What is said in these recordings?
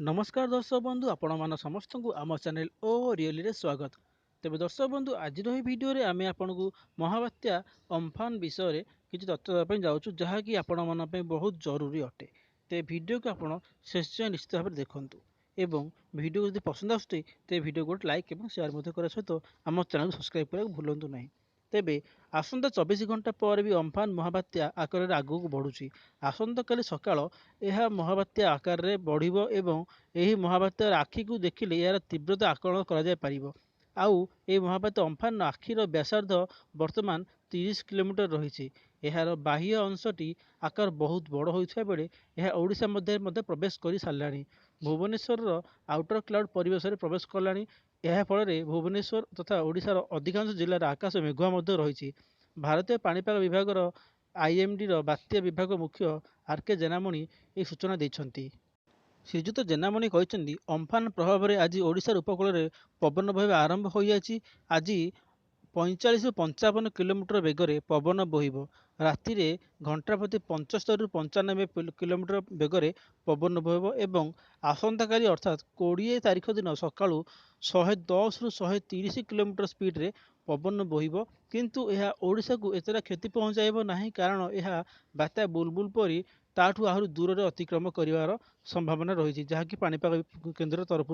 नमस्कार दर्शक बंधु आपण मान समस्त को आम चैनल ओ रियली रे स्वागत। तेज दर्शक बंधु आज भिडियो आम आपन को महाबात्या अम्फान विषय किसी तथ्य देवाई जाऊँ जहाँकि आपण मन बहुत जरूरी अटे। ते भिडियो को आप शेष निश्चित भाव देखूँ एवं भिडियो जब पसंद आसुचे ते भिडियो गोटे लाइक और शेयर करने सहित आम चैनल को सब्सक्राइब करने भूलु ना। तेबे आसंता 24 घंटा पर भी अम्फान महाबात्या आकार आगू बढ़ुची। आसंता काली सकाळ यह महाबात्या आकार में बढ़िबो एवं यही महाबात्यार आखि को देखिले यार तीव्रता आकलन करा आउ ए महाबात्या अम्फान आखिर व्यासार्ध वर्तमान 30 किलोमीटर रही। यार बाह्य अंशटी आकार बहुत बड़ होता बेले यह ओडिशा मध्य प्रवेश कर सारा। भुवनेश्वर आउटर क्लाउड परिवेश में प्रवेश कला। यह फल भुवनेश्वर तथा ओडिशार अधिकांश जिलार आकाश मेघुआ रही। भारतीय पाणीपाग विभाग आईएमडी बात्या विभाग मुख्य आरके जेनामणि यह सूचना देते। श्रीजुत जेनामणि कहते अम्फान प्रभाव में आज ओडिशार उपकूल में पवन बहवा आरंभ हो जाएगी। आज 45 ରୁ 55 किलोमीटर बेगर पवन बोहिब। राति घंटा प्रति 75 ରୁ 95 किलोमीटर बेगर पवन बोहिब एवं आसंता काली अर्थात 20 तारीख दिन सका 110 ରୁ 130 किलोमीटर स्पीड रे पवन बोहिब। किंतु यह ओडिशा को एतरा क्षति पहुंचाइब नहीं, कारण यह बात्या बुलबुल परी ताठू आहरी दूर में अतिक्रम कर संभावना रही, जहाँकि पाणीपाग केन्द्र तरफ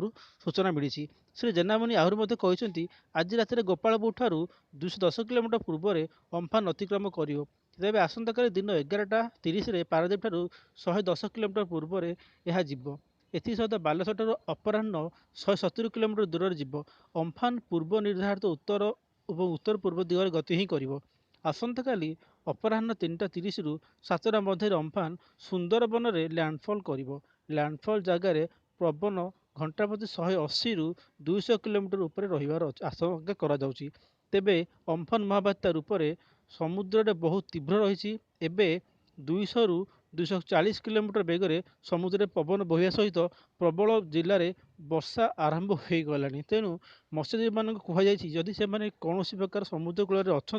सूचना मिली। श्री जेनामणि आहरी कहते आज राति गोपालपुर ठारू 210 किलोमीटर पूर्व अम्फान अतिक्रम कर। तेज आसंता काली दिन 11:30 पारादीप ठारू 110 किलोमीटर पूर्व यह जीव। एसत बालेश्वर ठारू अपराह्न 170 किलोमीटर दूर जीव। अम्फान पूर्व निर्धारित उत्तर और उत्तर पूर्व दिगरे गति ही कर। आसंता काली अपराह्न 3:30 ରୁ 7ଟା मध्य अम्फान सुंदरबन में लैंडफॉल कर। लैंडफॉल जगार पवन घंटा प्रति 180 ରୁ 200 किलोमीटर उपर रहिबार आशंका करा जाउची। तेबे अम्फान महाबात्या रूप में समुद्र बहुत तीव्र रही। एवं 200 ରୁ 240 किलोमीटर बेगर समुद्र पवन बहिया सहित प्रबल जिले में वर्षा आरंभ हो गला। तेणु मत्स्यजीवी मान कहुई जदि से कौन प्रकार समुद्र कूल अच्छा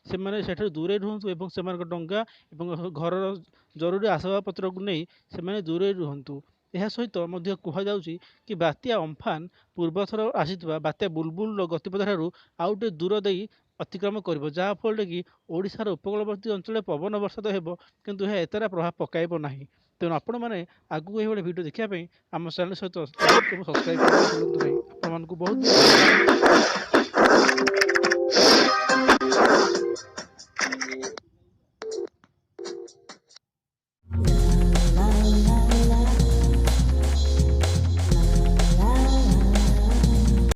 से दूरे रुहतु और से डंगा और घर जरूरी आसबाबपत्र को नहीं से दूरे रुहतु। यह सहित कहुई कि बात्या अम्फान पूर्वथर आसीथिबा बात्या बुलबुल गतिपथ ठारू आउटे दूर दे अतिक्रम कर, जहाँफल कि ओडिशार उपकूलवर्ती अंचल पवन वर्षा तो हेब किंतु यह एतरा प्रभाव पकाइब नहीं। तेणु आपण मैंने आगू ये भिडियो देखापी आम चैनल सहित सब्सक्राइब करने भूलु ना। आपण बहुत बहुत